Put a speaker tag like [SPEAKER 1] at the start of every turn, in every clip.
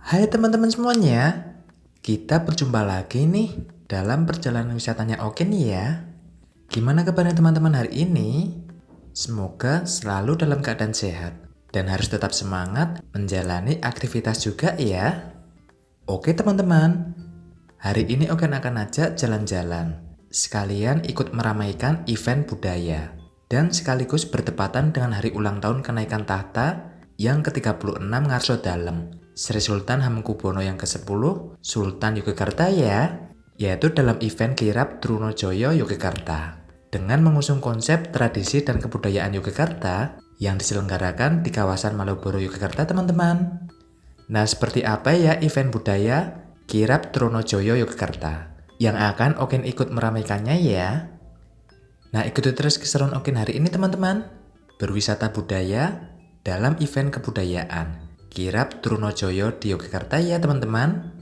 [SPEAKER 1] Hai teman-teman semuanya, kita berjumpa lagi nih dalam perjalanan wisatanya Oke nih ya. Gimana kabarnya teman-teman hari ini? Semoga selalu dalam keadaan sehat dan harus tetap semangat menjalani aktivitas juga ya. Oke teman-teman, hari ini Oke akan ajak jalan-jalan, sekalian ikut meramaikan event budaya, dan sekaligus bertepatan dengan hari ulang tahun kenaikan tahta yang ke-36 Ngarso Dalem, Sri Sultan Hamengkubuwono yang ke-10, Sultan Yogyakarta ya, yaitu dalam event Kirab Trunojoyo Yogyakarta, dengan mengusung konsep tradisi dan kebudayaan Yogyakarta yang diselenggarakan di kawasan Malioboro Yogyakarta teman-teman. Nah, seperti apa ya event budaya Kirab Trunojoyo Yogyakarta yang akan Okin ikut meramaikannya ya? Nah, ikuti terus keseruan Okin hari ini teman-teman. Berwisata budaya dalam event kebudayaan Kirab Trunojoyo di Yogyakarta ya teman-teman.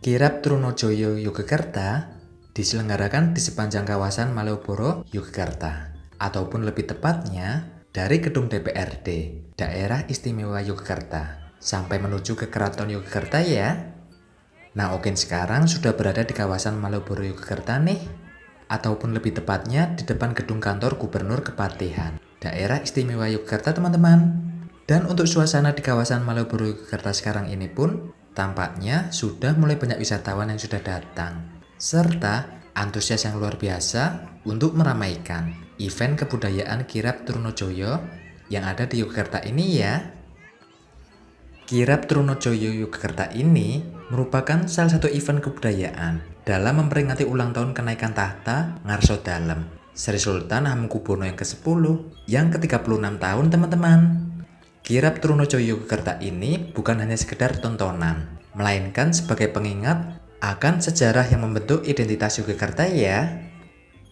[SPEAKER 1] Kirab Trunojoyo Yogyakarta diselenggarakan di sepanjang kawasan Malioboro Yogyakarta, ataupun lebih tepatnya dari gedung DPRD Daerah Istimewa Yogyakarta sampai menuju ke Keraton Yogyakarta ya. Nah, Okin sekarang sudah berada di kawasan Malioboro Yogyakarta nih, ataupun lebih tepatnya di depan gedung kantor Gubernur Kepatihan Daerah Istimewa Yogyakarta teman-teman. Dan untuk suasana di kawasan Malioboro Yogyakarta sekarang ini pun tampaknya sudah mulai banyak wisatawan yang sudah datang, serta antusias yang luar biasa untuk meramaikan event kebudayaan Kirab Trunojoyo yang ada di Yogyakarta ini ya. Kirab Trunojoyo Yogyakarta ini merupakan salah satu event kebudayaan dalam memperingati ulang tahun kenaikan tahta Ngarso Dalem, Sri Sultan Hamengkubuwono yang ke-10 yang ke-36 tahun teman-teman. Kirab Trunojoyo Yogyakarta ini bukan hanya sekedar tontonan, melainkan sebagai pengingat akan sejarah yang membentuk identitas Yogyakarta ya.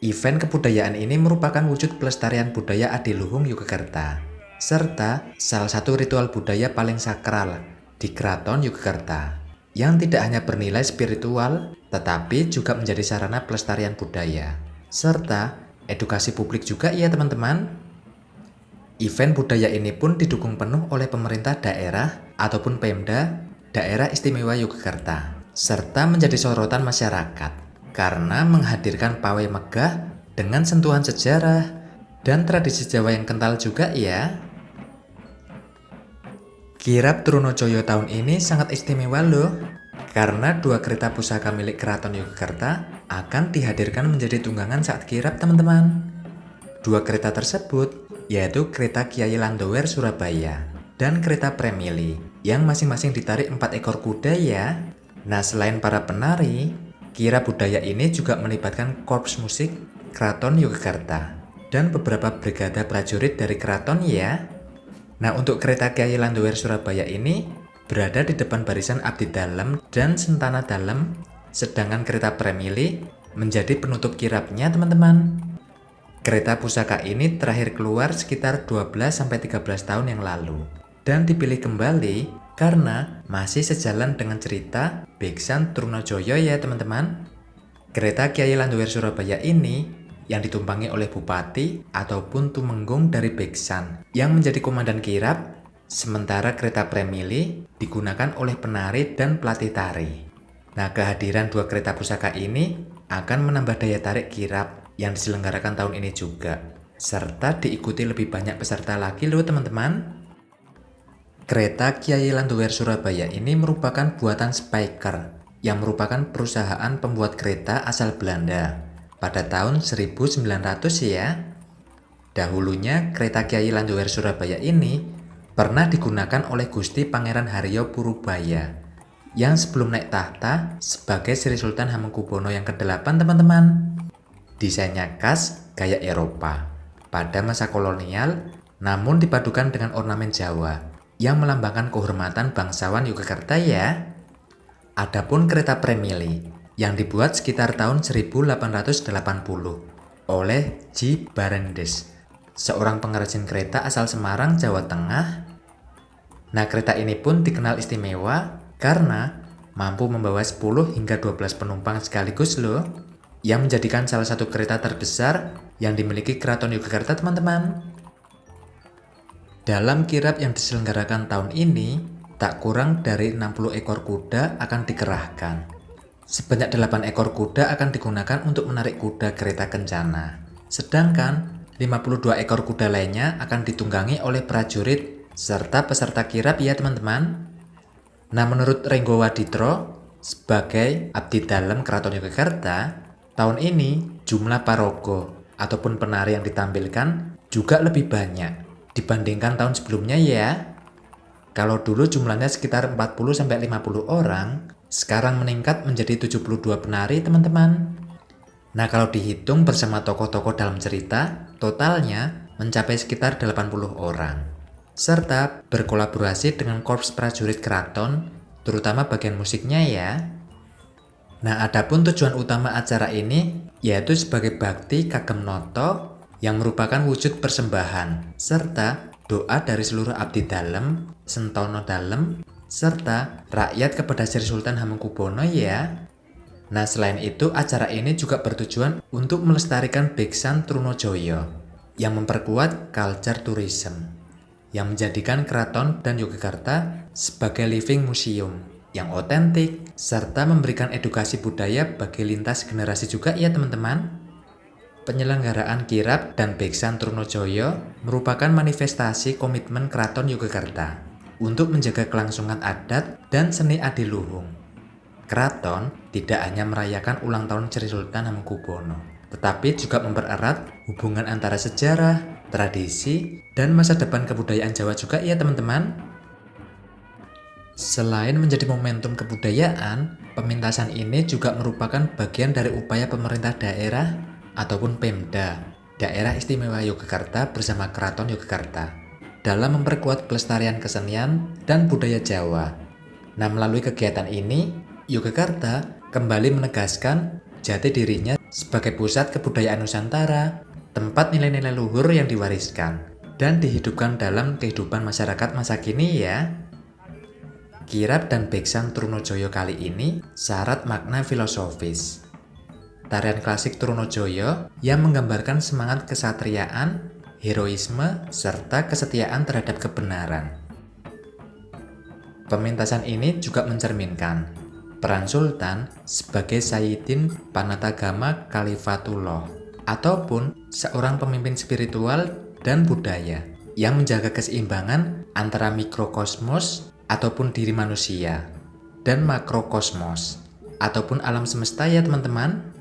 [SPEAKER 1] Event kebudayaan ini merupakan wujud pelestarian budaya adiluhung Yogyakarta, serta salah satu ritual budaya paling sakral di Keraton Yogyakarta, yang tidak hanya bernilai spiritual, tetapi juga menjadi sarana pelestarian budaya, serta edukasi publik juga ya teman-teman. Event budaya ini pun didukung penuh oleh pemerintah daerah ataupun Pemda Daerah Istimewa Yogyakarta, serta menjadi sorotan masyarakat karena menghadirkan pawai megah dengan sentuhan sejarah dan tradisi Jawa yang kental juga ya. Kirab Trunojoyo tahun ini sangat istimewa loh, karena dua kereta pusaka milik Keraton Yogyakarta akan dihadirkan menjadi tunggangan saat kirab teman-teman. Dua kereta tersebut yaitu kereta Kiai Landower Surabaya dan kereta Premili yang masing-masing ditarik 4 ekor kuda ya. Nah, selain para penari, kirab budaya ini juga melibatkan korps musik Keraton Yogyakarta dan beberapa brigade prajurit dari keraton ya. Nah, untuk kereta Kiai Landower Surabaya ini berada di depan barisan Abdi Dalem dan Sentana Dalem, sedangkan kereta Premili menjadi penutup kirabnya teman-teman. Kereta pusaka ini terakhir keluar sekitar 12-13 tahun yang lalu dan dipilih kembali karena masih sejalan dengan cerita Beksan Trunojoyo ya teman-teman. Kereta Kiai Landower Surabaya ini yang ditumpangi oleh Bupati ataupun Tumenggung dari Beksan yang menjadi komandan kirab, sementara kereta Premili digunakan oleh penari dan pelatih tari. Nah, kehadiran dua kereta pusaka ini akan menambah daya tarik kirab yang diselenggarakan tahun ini juga, serta diikuti lebih banyak peserta lagi loh teman-teman. Kereta Kiai Landower Surabaya ini merupakan buatan Spyker yang merupakan perusahaan pembuat kereta asal Belanda pada tahun 1900 ya. Dahulunya kereta Kiai Landower Surabaya ini pernah digunakan oleh Gusti Pangeran Haryo Purubaya yang sebelum naik tahta sebagai Sri Sultan Hamengkubuwono yang ke-8 teman-teman. Desainnya khas gaya Eropa pada masa kolonial, namun dipadukan dengan ornamen Jawa yang melambangkan kehormatan bangsawan Yogyakarta ya. Adapun kereta Premili yang dibuat sekitar tahun 1880 oleh J. Barendes, seorang pengrajin kereta asal Semarang, Jawa Tengah. Nah, kereta ini pun dikenal istimewa karena mampu membawa 10 hingga 12 penumpang sekaligus loh, yang menjadikan salah satu kereta terbesar yang dimiliki Keraton Yogyakarta teman-teman. Dalam kirab yang diselenggarakan tahun ini, tak kurang dari 60 ekor kuda akan dikerahkan. Sebanyak 8 ekor kuda akan digunakan untuk menarik kuda kereta kencana. Sedangkan 52 ekor kuda lainnya akan ditunggangi oleh prajurit serta peserta kirap ya teman-teman. Nah, menurut Renggo Waditro sebagai abdi dalam Keraton Yogyakarta, tahun ini jumlah paraga ataupun penari yang ditampilkan juga lebih banyak dibandingkan tahun sebelumnya ya. Kalau dulu jumlahnya sekitar 40-50 orang, sekarang meningkat menjadi 72 penari teman-teman. Nah, kalau dihitung bersama tokoh-tokoh dalam cerita, totalnya mencapai sekitar 80 orang. Serta berkolaborasi dengan korps prajurit keraton, terutama bagian musiknya ya. Nah, adapun tujuan utama acara ini yaitu sebagai bakti kagem noto yang merupakan wujud persembahan serta doa dari seluruh abdi dalem, sentono dalem, serta rakyat kepada Sri Sultan Hamengkubuwono ya. Nah, selain itu acara ini juga bertujuan untuk melestarikan Beksan Trunojoyo yang memperkuat culture tourism, yang menjadikan Keraton dan Yogyakarta sebagai living museum yang otentik serta memberikan edukasi budaya bagi lintas generasi juga ya teman-teman. Penyelenggaraan kirap dan Beksan Trunojoyo merupakan manifestasi komitmen Keraton Yogyakarta untuk menjaga kelangsungan adat dan seni adiluhung. Keraton tidak hanya merayakan ulang tahun Sri Sultan Hamengkubuwono, tetapi juga mempererat hubungan antara sejarah, tradisi, dan masa depan kebudayaan Jawa juga ya teman-teman. Selain menjadi momentum kebudayaan, pementasan ini juga merupakan bagian dari upaya pemerintah daerah ataupun Pemda, Daerah Istimewa Yogyakarta bersama Keraton Yogyakarta dalam memperkuat pelestarian kesenian dan budaya Jawa. Nah, melalui kegiatan ini, Yogyakarta kembali menegaskan jati dirinya sebagai pusat kebudayaan Nusantara, tempat nilai-nilai luhur yang diwariskan dan dihidupkan dalam kehidupan masyarakat masa kini ya. Kirap dan Beksan Trunojoyo kali ini syarat makna filosofis. Tarian klasik Trunojoyo yang menggambarkan semangat kesatriaan, heroisme, serta kesetiaan terhadap kebenaran. Pementasan ini juga mencerminkan peran Sultan sebagai Sayyidin Panatagama Khalifatullah ataupun seorang pemimpin spiritual dan budaya yang menjaga keseimbangan antara mikrokosmos ataupun diri manusia dan makrokosmos ataupun alam semesta ya teman-teman.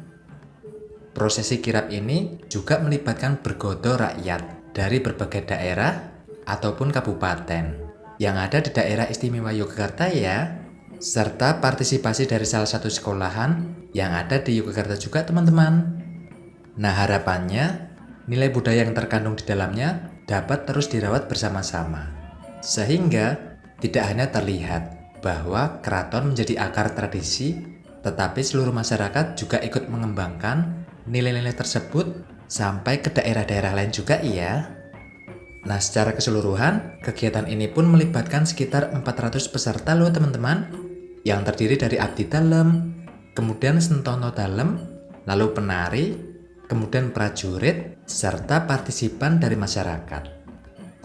[SPEAKER 1] Prosesi kirap ini juga melibatkan bergodo rakyat dari berbagai daerah ataupun kabupaten yang ada di daerah istimewa Yogyakarta ya, serta partisipasi dari salah satu sekolahan yang ada di Yogyakarta juga teman-teman. Nah, harapannya nilai budaya yang terkandung di dalamnya dapat terus dirawat bersama-sama, sehingga tidak hanya terlihat bahwa keraton menjadi akar tradisi, tetapi seluruh masyarakat juga ikut mengembangkan nilai-nilai tersebut sampai ke daerah-daerah lain juga ya. Nah, secara keseluruhan, kegiatan ini pun melibatkan sekitar 400 peserta loh teman-teman, yang terdiri dari abdi dalem, kemudian sentono dalem, lalu penari, kemudian prajurit, serta partisipan dari masyarakat.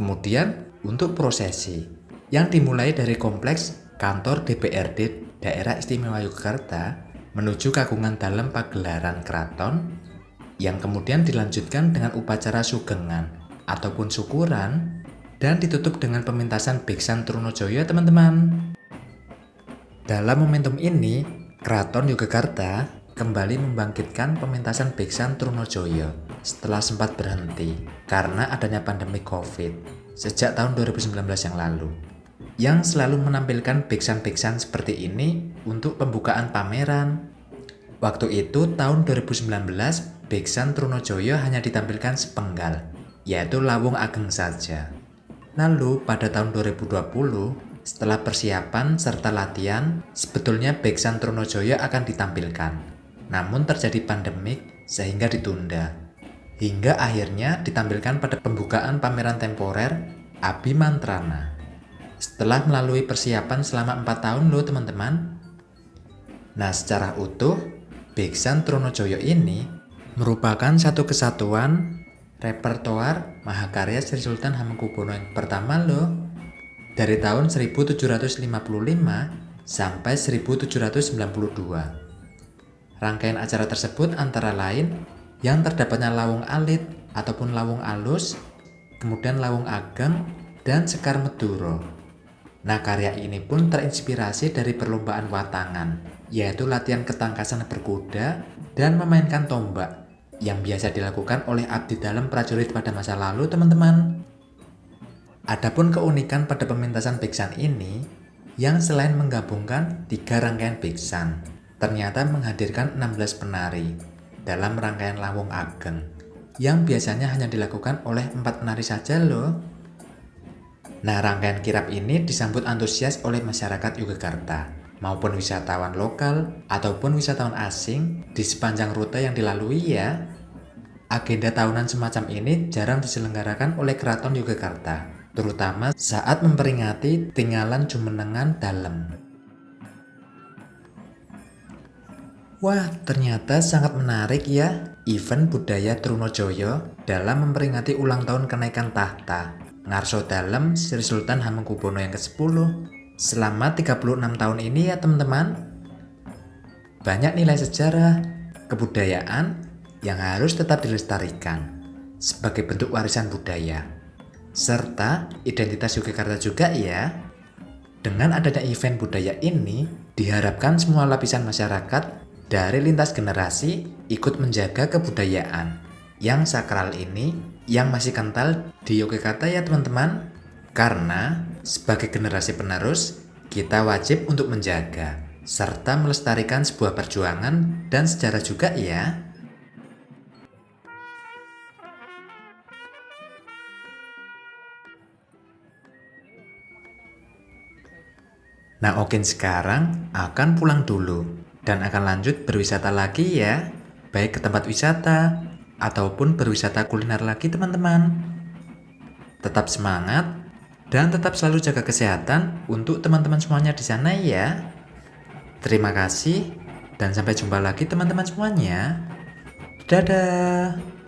[SPEAKER 1] Kemudian untuk prosesi, yang dimulai dari kompleks kantor DPRD Daerah Istimewa Yogyakarta menuju Kagungan Dalem Pagelaran Keraton, yang kemudian dilanjutkan dengan upacara sugengan ataupun syukuran dan ditutup dengan pementasan Beksan Trunojoyo teman-teman. Dalam momentum ini, Keraton Yogyakarta kembali membangkitkan pementasan Beksan Trunojoyo setelah sempat berhenti karena adanya pandemi COVID sejak tahun 2019 yang lalu, yang selalu menampilkan beksan-beksan seperti ini untuk pembukaan pameran. Waktu itu tahun 2019, Beksan Trunojoyo hanya ditampilkan sepenggal, yaitu Lawung Ageng saja. Lalu pada tahun 2020, setelah persiapan serta latihan, sebetulnya Beksan Trunojoyo akan ditampilkan. Namun terjadi pandemik sehingga ditunda. Hingga akhirnya ditampilkan pada pembukaan pameran temporer Abimantrana. Setelah melalui persiapan selama 4 tahun loh teman-teman. Nah, secara utuh, Beksan Trunojoyo ini merupakan satu kesatuan repertoar mahakarya Sri Sultan Hamengkubuwono yang pertama loh. dari tahun 1755 sampai 1792. Rangkaian acara tersebut antara lain yang terdapatnya Lawung Alit ataupun Lawung Alus, kemudian Lawung Ageng, dan Sekar Meduro. Nah, karya ini pun terinspirasi dari perlombaan watangan, yaitu latihan ketangkasan berkuda dan memainkan tombak, yang biasa dilakukan oleh abdi dalam prajurit pada masa lalu, teman-teman. Adapun keunikan pada pementasan Beksan ini, yang selain menggabungkan 3 rangkaian Beksan, ternyata menghadirkan 16 penari dalam rangkaian Lawung Ageng, yang biasanya hanya dilakukan oleh 4 penari saja loh. Nah, rangkaian kirap ini disambut antusias oleh masyarakat Yogyakarta, maupun wisatawan lokal ataupun wisatawan asing di sepanjang rute yang dilalui ya. Agenda tahunan semacam ini jarang diselenggarakan oleh Keraton Yogyakarta, terutama saat memperingati Tinggalan Jumenengan Dalem. Wah, ternyata sangat menarik ya event budaya Trunojoyo dalam memperingati ulang tahun kenaikan tahta Ngarso Dalem Sri Sultan Hamengkubuwono yang ke-10 selama 36 tahun ini ya teman-teman. Banyak nilai sejarah, kebudayaan yang harus tetap dilestarikan sebagai bentuk warisan budaya, serta identitas Yogyakarta juga ya. Dengan adanya event budaya ini, diharapkan semua lapisan masyarakat dari lintas generasi ikut menjaga kebudayaan yang sakral ini yang masih kental di Yogyakarta ya teman-teman. Karena sebagai generasi penerus, kita wajib untuk menjaga serta melestarikan sebuah perjuangan dan sejarah juga ya. Nah, Okin sekarang akan pulang dulu dan akan lanjut berwisata lagi ya, baik ke tempat wisata ataupun berwisata kuliner lagi teman-teman. Tetap semangat dan tetap selalu jaga kesehatan untuk teman-teman semuanya di sana ya. Terima kasih dan sampai jumpa lagi teman-teman semuanya. Dadah.